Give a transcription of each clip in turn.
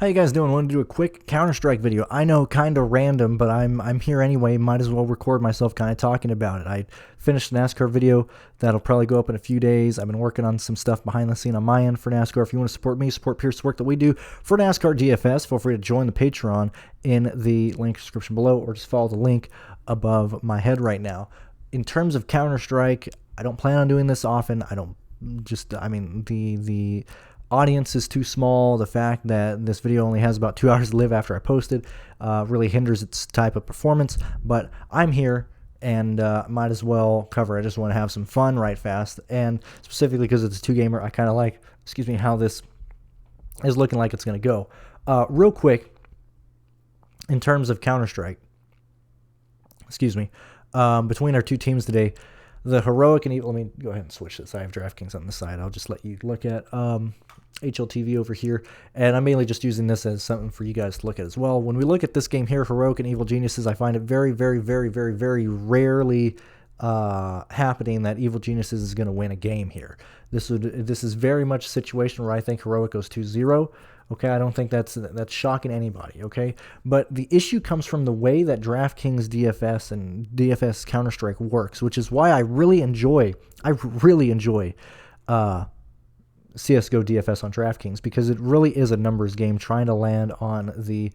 How you guys doing? Want to do a quick Counter-Strike video. I know, kind of random, but I'm here anyway. Might as well record myself kind of talking about it. I finished a NASCAR video that'll probably go up in a few days. I've been working on some stuff behind the scene on my end for NASCAR. If you want to support me, support Pierce's work that we do for NASCAR DFS, feel free to join the Patreon in the link description below, or just follow the link above my head right now. In terms of Counter-Strike, I don't plan on doing this often. The audience is too small. The fact that this video only has about 2 hours to live after I posted really hinders its type of performance, but I'm here and might as well cover. I just want to have some fun right fast, and specifically because it's a two-gamer, I kind of like, how this is looking like it's going to go. Real quick, in terms of Counter-Strike, between our two teams today, the Heroic and Evil, let me go ahead and switch this. I have DraftKings on the side. I'll just let you look at HLTV over here, and I'm mainly just using this as something for you guys to look at as well. When we look at this game here, Heroic and Evil Geniuses, I find it very, very, very, very, very rarely happening that Evil Geniuses is going to win a game here. This is very much a situation where I think Heroic goes 2-0. Okay, I don't think that's shocking anybody, okay? But the issue comes from the way that DraftKings DFS and DFS Counter-Strike works, which is why I really enjoy CSGO DFS on DraftKings, because it really is a numbers game trying to land on the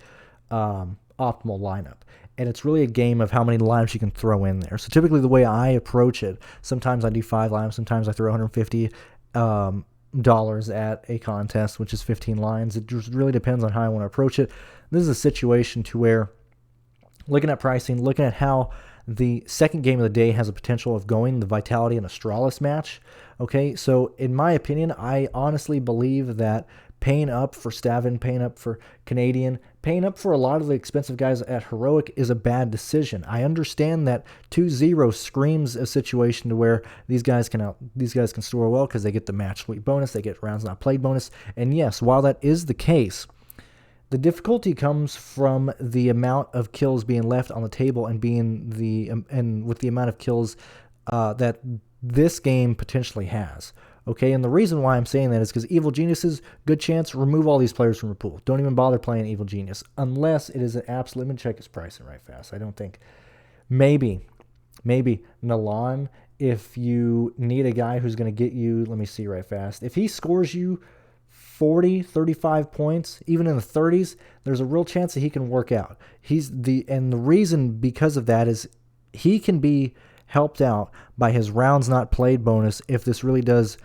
optimal lineup. And it's really a game of how many lineups you can throw in there. So typically the way I approach it, sometimes I do 5 lineups, sometimes I throw $150 at a contest, which is 15 lines. It just really depends on how I want to approach it. This is a situation to where, looking at pricing, looking at how the second game of the day has a potential of going, the Vitality and Astralis match. Okay, so in my opinion, I honestly believe that paying up for Stavin, paying up for Canadian, paying up for a lot of the expensive guys at Heroic is a bad decision. I understand that 2-0 screams a situation to where these guys can score well because they get the match week bonus, they get rounds not played bonus, and yes, while that is the case, the difficulty comes from the amount of kills being left on the table and with the amount of kills that this game potentially has. Okay, and the reason why I'm saying that is because Evil Geniuses, good chance, remove all these players from your pool. Don't even bother playing Evil Genius unless it is an absolute. Let me check his pricing right fast. I don't think. Maybe Nalan, if you need a guy who's going to get you, let me see right fast. If he scores you 40, 35 points, even in the 30s, there's a real chance that he can work out. And the reason because of that is he can be helped out by his rounds not played bonus if this really does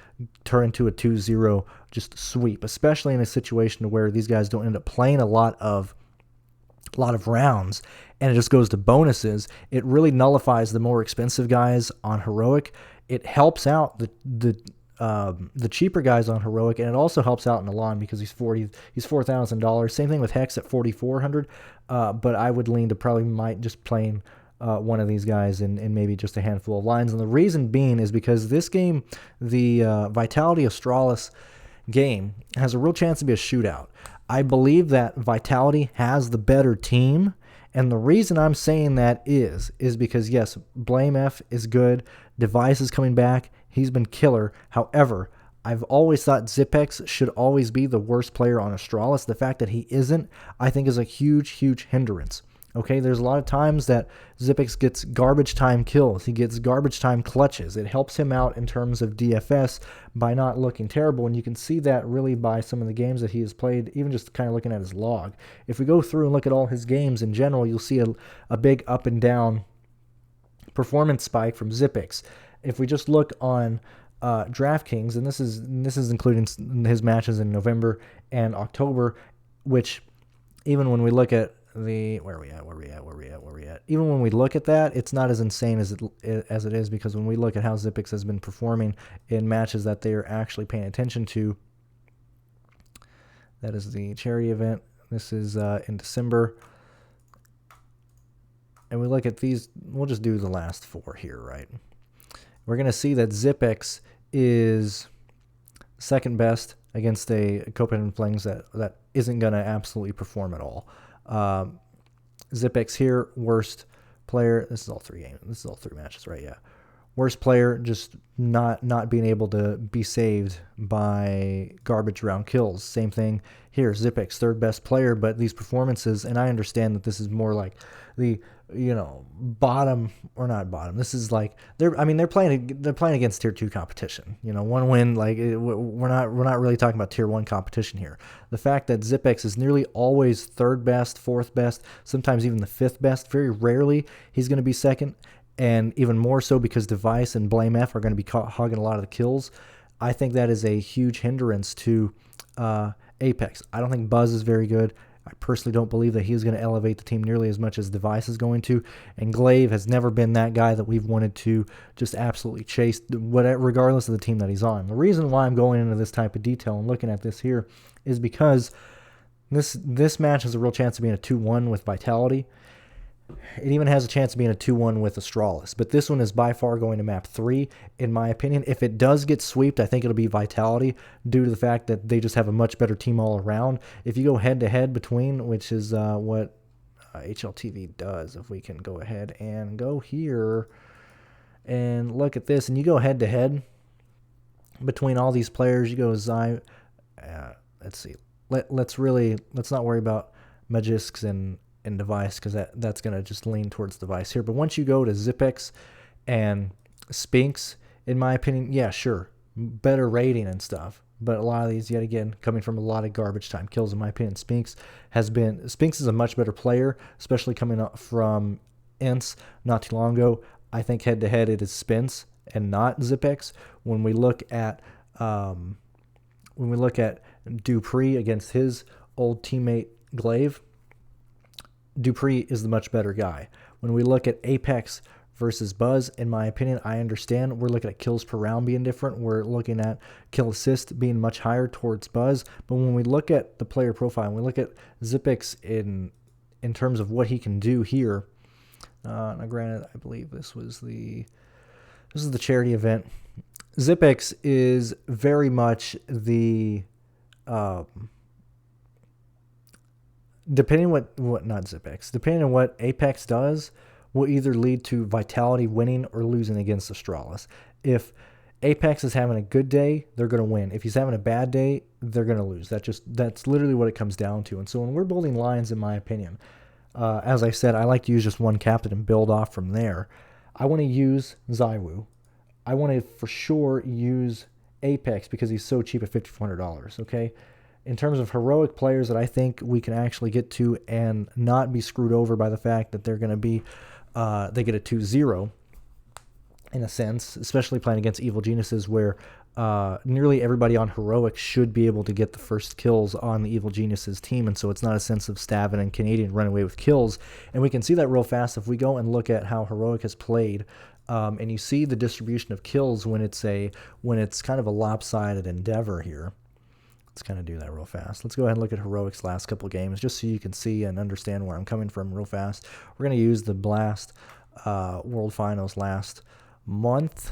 turn into a 2-0 just sweep, especially in a situation where these guys don't end up playing a lot of rounds and it just goes to bonuses. It really nullifies the more expensive guys on Heroic. It helps out the cheaper guys on Heroic, and it also helps out Nalan because he's $4,000. Same thing with Hex at $4,400, but I would lean to probably just playing one of these guys in maybe just a handful of lines. And the reason being is because this game, the Vitality Astralis game, has a real chance to be a shootout. I believe that Vitality has the better team, and the reason I'm saying that is because, yes, Blame F is good. Device is coming back. He's been killer. However, I've always thought Zipex should always be the worst player on Astralis. The fact that he isn't, I think, is a huge, huge hindrance. Okay, there's a lot of times that Zipex gets garbage time kills. He gets garbage time clutches. It helps him out in terms of DFS by not looking terrible, and you can see that really by some of the games that he has played, even just kind of looking at his log. If we go through and look at all his games in general, you'll see a big up and down performance spike from Zipex. If we just look on DraftKings, and this is including his matches in November and October, which even when we look at where are we at? Even when we look at that, it's not as insane as it is, because when we look at how Zipex has been performing in matches that they are actually paying attention to, that is the charity event. This is in December. And we look at these, we'll just do the last 4 here, right? We're going to see that Zipex is second best against a Copenhagen Flames that isn't going to absolutely perform at all. Zipex here, worst player. This is all 3 games. This is all 3 matches, right? Yeah. Worst player, just not being able to be saved by garbage round kills. Same thing here. Zipex, third best player, but these performances, and I understand that this is more like the bottom, or not bottom. This is like they're playing against tier 2 competition. One win, like we're not really talking about tier 1 competition here. The fact that Zipex is nearly always third best, fourth best, sometimes even the fifth best. Very rarely he's going to be second. And even more so because Device and Blame F are going to be hogging a lot of the kills. I think that is a huge hindrance to Apex. I don't think Buzz is very good. I personally don't believe that he's going to elevate the team nearly as much as Device is going to. And Glaive has never been that guy that we've wanted to just absolutely chase, regardless of the team that he's on. The reason why I'm going into this type of detail and looking at this here is because this match has a real chance of being a 2-1 with Vitality. It even has a chance of being a 2-1 with Astralis. But this one is by far going to map 3, in my opinion. If it does get sweeped, I think it'll be Vitality due to the fact that they just have a much better team all around. If you go head-to-head between, which is what HLTV does, if we can go ahead and go here and look at this, and you go head-to-head between all these players, you go let's see. Let's not worry about Magisks and Device, because that's going to just lean towards Device here. But once you go to Zipex and Spinks, in my opinion, yeah, sure, better rating and stuff. But a lot of these, yet again, coming from a lot of garbage time kills, in my opinion. Spinks is a much better player, especially coming up from Ints not too long ago. I think head-to-head it is Spinks and not Zipex. When we look at Dupree against his old teammate Glaive, Dupree is the much better guy. When we look at Apex versus Buzz, in my opinion, I understand we're looking at kills per round being different. We're looking at kill assist being much higher towards Buzz. But when we look at the player profile, and we look at Zipex in terms of what he can do here, now granted, I believe this is the charity event. Zipex is very much the depending on what Apex does, will either lead to Vitality winning or losing against Astralis. If Apex is having a good day, they're going to win. If he's having a bad day, they're going to lose. That's literally what it comes down to. And so when we're building lines, in my opinion, as I said, I like to use just one captain and build off from there. I want to use Zywoo. I want to for sure use Apex because he's so cheap at $5,400, okay? In terms of heroic players that I think we can actually get to and not be screwed over by the fact that they're going to be, they get a 2-0 in a sense, especially playing against Evil Geniuses where nearly everybody on heroic should be able to get the first kills on the Evil Geniuses team, and so it's not a sense of Stavin and Canadian run away with kills. And we can see that real fast if we go and look at how heroic has played. And you see the distribution of kills when it's kind of a lopsided endeavor here. Let's kind of do that real fast. Let's go ahead and look at Heroic's last couple games just so you can see and understand where I'm coming from real fast. We're going to use the Blast World Finals last month,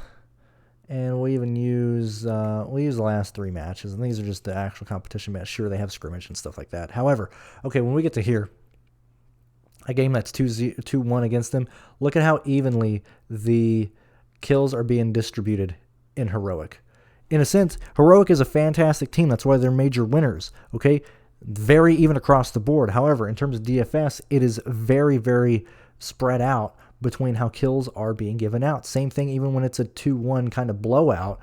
and we'll even use the last 3 matches, and these are just the actual competition match. Sure, they have scrimmage and stuff like that. However, okay, when we get to here, a game that's 2-1 against them, look at how evenly the kills are being distributed in Heroic. In a sense, Heroic is a fantastic team. That's why they're major winners, okay? Very even across the board. However, in terms of DFS, it is very, very spread out between how kills are being given out. Same thing even when it's a 2-1 kind of blowout,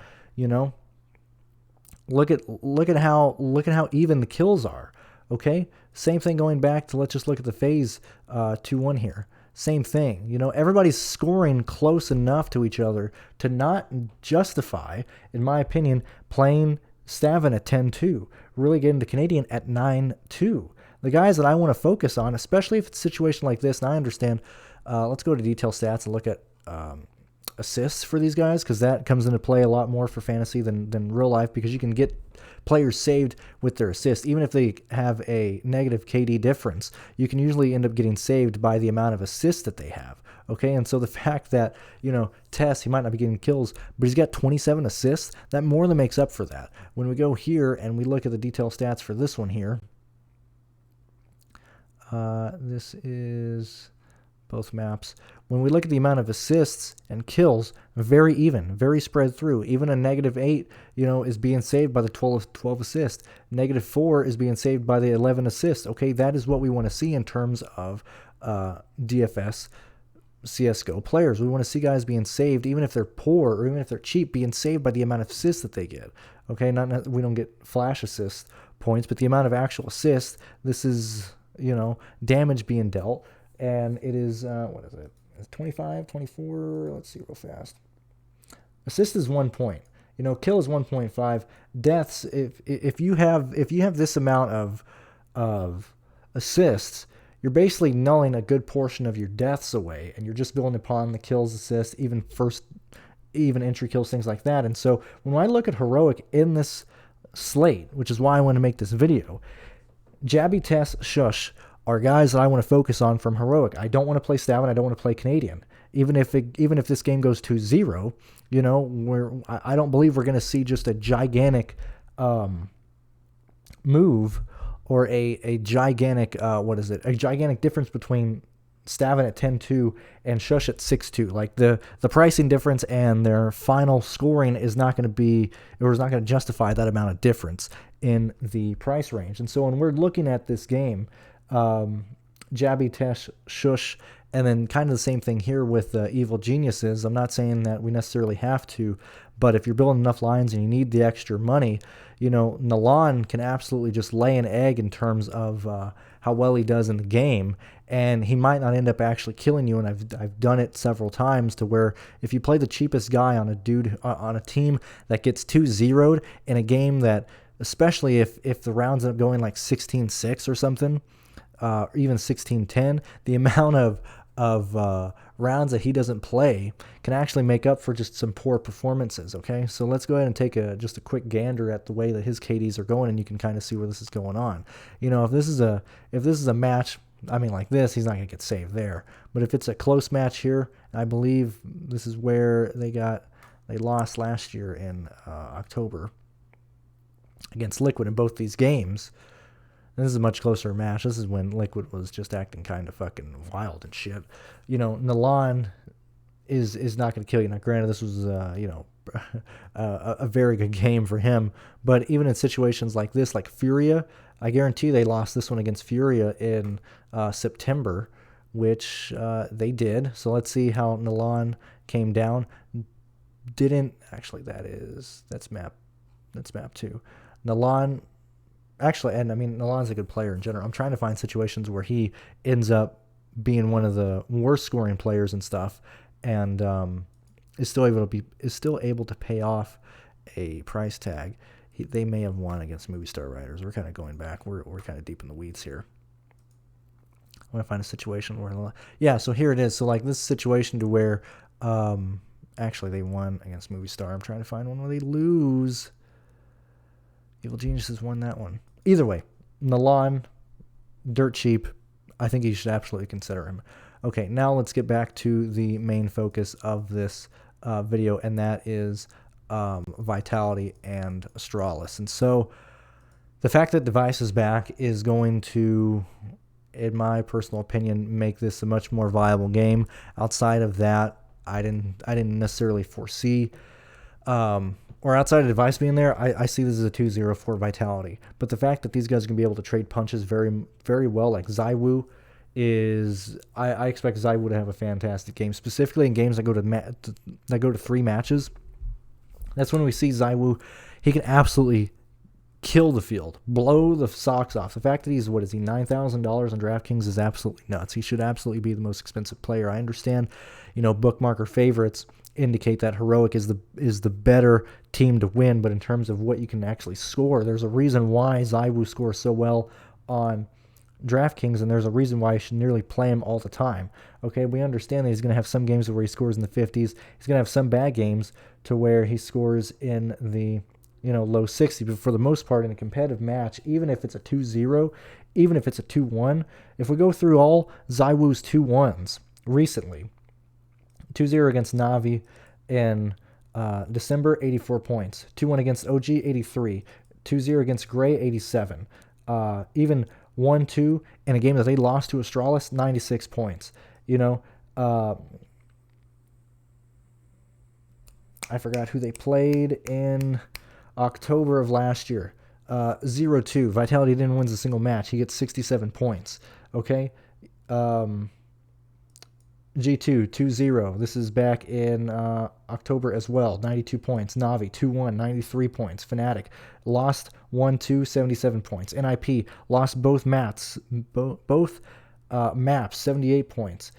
Look at how even the kills are, okay? Same thing going back to, let's just look at the phase 2-1 here. Same thing. Everybody's scoring close enough to each other to not justify, in my opinion, playing Stavin at 10-2, really getting the Canadian at 9-2. The guys that I want to focus on, especially if it's a situation like this, and I understand, let's go to detail stats and look at assists for these guys, because that comes into play a lot more for fantasy than real life, because you can get players saved with their assists. Even if they have a negative KD difference, you can usually end up getting saved by the amount of assists that they have. Okay, and so the fact that, Tess, he might not be getting kills, but he's got 27 assists, that more than makes up for that. When we go here and we look at the detail stats for this one here, this is both maps. When we look at the amount of assists and kills, very even, very spread through. Even a -8, is being saved by the 12 assists. -4 is being saved by the 11 assists. Okay, that is what we want to see in terms of DFS CSGO players. We want to see guys being saved, even if they're poor or even if they're cheap, being saved by the amount of assists that they get. Okay, we don't get flash assist points, but the amount of actual assists. This is damage being dealt, and it is what is it? It's 25, 24. Let's see real fast. Assist is 1 point. Kill is 1.5. Deaths. If you have this amount of assists, you're basically nulling a good portion of your deaths away, and you're just building upon the kills, assists, even entry kills, things like that. And so when I look at Heroic in this slate, which is why I want to make this video, Jabby, Tess, Shush are guys that I want to focus on from Heroic. I don't want to play Stav, and I don't want to play Canadian. Even if this game goes 2-0, I don't believe we're going to see just a gigantic move or a gigantic a gigantic difference between Stavin at 10-2 and Shush at 6-2. Like the pricing difference and their final scoring is not going to justify that amount of difference in the price range. And so when we're looking at this game, Jabby, Tesh, Shush, and then kind of the same thing here with Evil Geniuses. I'm not saying that we necessarily have to, but if you're building enough lines and you need the extra money, Nalan can absolutely just lay an egg in terms of how well he does in the game, and he might not end up actually killing you. And I've done it several times to where if you play the cheapest guy on a team that gets 2-0'd in a game that, especially if the rounds end up going like 16-6 or something, or even 16-10, the amount of rounds that he doesn't play can actually make up for just some poor performances. Okay, so let's go ahead and take just a quick gander at the way that his KDs are going, and you can kind of see where this is going on. If this is a match, like this, he's not going to get saved there. But if it's a close match here, I believe this is where they lost last year in October against Liquid in both these games. This is a much closer match. This is when Liquid was just acting kind of fucking wild and shit. Nalan is not going to kill you. Now, granted, this was a very good game for him, but even in situations like this, like Furia, I guarantee they lost this one against Furia in September, which they did. So let's see how Nalan came down. Didn't actually. That's map 2. Nalan. Actually, and Nalan's a good player in general. I'm trying to find situations where he ends up being one of the worst scoring players and stuff, and is still able to pay off a price tag. They may have won against Movie Star Riders. We're kind of going back. We're kind of deep in the weeds here. I want to find a situation where so here it is. So like this situation to where actually they won against Movie Star. I'm trying to find one where they lose. Evil Geniuses won that one. Either way, Nalan, dirt cheap. I think you should absolutely consider him. Okay, now let's get back to the main focus of this video, and that is Vitality and Astralis. And so the fact that Device is back is going to, in my personal opinion, make this a much more viable game. Outside of that, I didn't necessarily foresee or outside of Device being there, I see this as a 2-0 for Vitality. But the fact that these guys are going to be able to trade punches very, very well, like Zywoo I expect Zywoo to have a fantastic game, specifically in games that go to 3 matches. That's when we see Zywoo. He can absolutely kill the field, blow the socks off. The fact that he's, $9,000 on DraftKings is absolutely nuts. He should absolutely be the most expensive player. I understand, bookmarker favorites indicate that Heroic is the better team to win, but in terms of what you can actually score, there's a reason why Zywoo scores so well on DraftKings, and there's a reason why you should nearly play him all the time. Okay, we understand that he's going to have some games where he scores in the 50s. He's going to have some bad games to where he scores in the low 60s, but for the most part in a competitive match, even if it's a 2-0, even if it's a 2-1, if we go through all Zywoo's 2-1s recently, 2-0 against Navi in December, 84 points. 2-1 against OG, 83. 2-0 against Gray, 87. Even 1-2 in a game that they lost to Astralis, 96 points. You know, I forgot who they played in October of last year. 0-2. Vitality didn't win a single match. He gets 67 points. Okay. G2, 2-0. This is back in October as well. 92 points. Navi, 2-1, 93 points. Fnatic lost 1-2, 77 points. NIP lost both maps, maps, 78 points.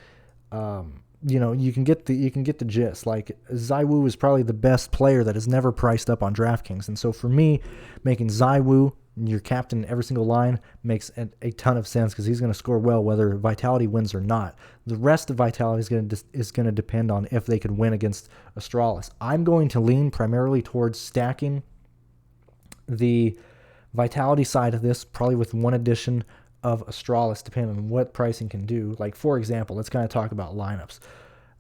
You can get the gist. Like, ZywOo is probably the best player that is never priced up on DraftKings, and so for me, making ZywOo your captain in every single line makes a ton of sense, because he's going to score well whether Vitality wins or not. The rest of Vitality is going to depend on if they can win against Astralis. I'm going to lean primarily towards stacking the Vitality side of this, probably with one addition of Astralis, depending on what pricing can do. Like, for example, let's kind of talk about lineups.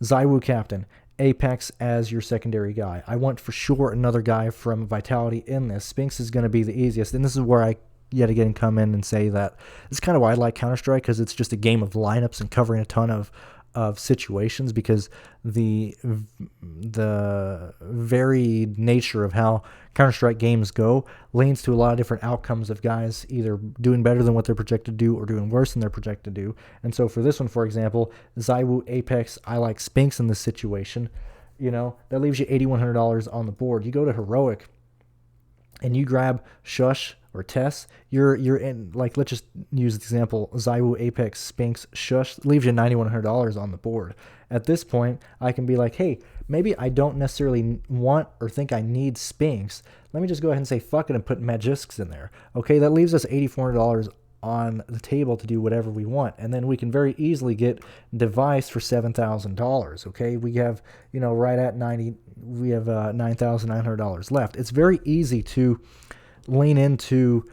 ZywOo captain, Apex as your secondary guy. I want for sure another guy from Vitality in this. Spinks is going to be the easiest, and this is where I yet again come in and say that it's kind of why I like Counter-Strike, because it's just a game of lineups and covering a ton of situations, because the varied nature of how Counter-Strike games go leans to a lot of different outcomes of guys either doing better than what they're projected to do or doing worse than they're projected to do. And so for this one, for example, ZywOo, Apex, I like Spinks in this situation. That leaves you $8,100 on the board. You go to Heroic and you grab Shush or Tess, you're in, like, let's just use the example, ZywOo, Apex, Spinks, Shush, leaves you $9,100 on the board. At this point, I can be like, hey, maybe I don't necessarily want or think I need Spinks. Let me just go ahead and say fuck it and put Magisks in there. Okay, that leaves us $8,400 on the table to do whatever we want, and then we can very easily get Device for $7,000. Okay, we have, right at 90, we have $9,900 left. It's very easy to lean into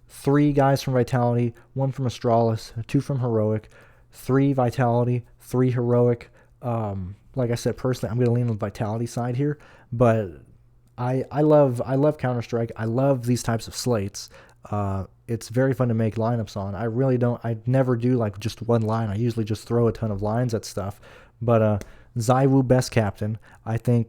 3 guys from Vitality, 1 from Astralis, 2 from Heroic, 3 Vitality, 3 Heroic. Like I said, personally, I'm going to lean on the Vitality side here, but I love Counter-Strike. I love these types of slates. It's very fun to make lineups on. I never do like just one line. I usually just throw a ton of lines at stuff. But ZywOo, best captain. I think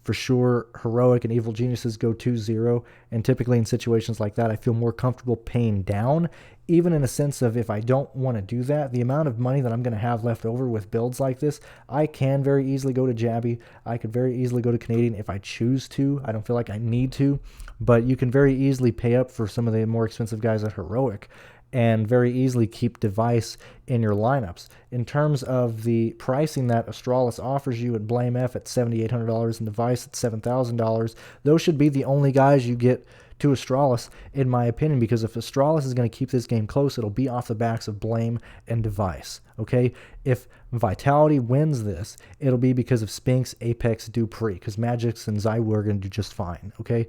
for sure Heroic and Evil Geniuses go 2-0, and typically in situations like that, I feel more comfortable paying down, even in a sense of if I don't want to do that, the amount of money that I'm going to have left over with builds like this, I can very easily go to Jabby. I could very easily go to Canadian if I choose to. I don't feel like I need to, but you can very easily pay up for some of the more expensive guys at Heroic and very easily keep Device in your lineups. In terms of the pricing that Astralis offers you at Blame F at $7,800 and Device at $7,000, those should be the only guys you get to Astralis, in my opinion, because if Astralis is going to keep this game close, it'll be off the backs of Blame and Device. Okay? If Vitality wins this, it'll be because of Spinks, Apex, Dupree, because Magix and ZywOo are going to do just fine. Okay?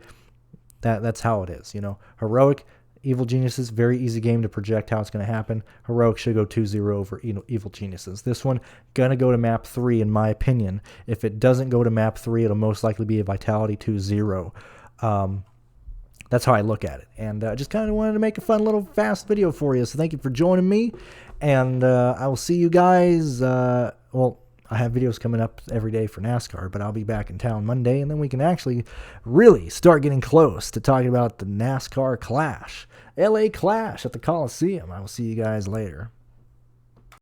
That's how it is. Heroic, Evil Geniuses, very easy game to project how it's going to happen. Heroic should go 2-0 over Evil Geniuses. This one, going to go to map 3, in my opinion. If it doesn't go to map 3, it'll most likely be a Vitality 2-0. That's how I look at it. And just kind of wanted to make a fun little fast video for you. So thank you for joining me. And I will see you guys. I have videos coming up every day for NASCAR, but I'll be back in town Monday, and then we can actually really start getting close to talking about the NASCAR Clash, LA Clash at the Coliseum. I will see you guys later.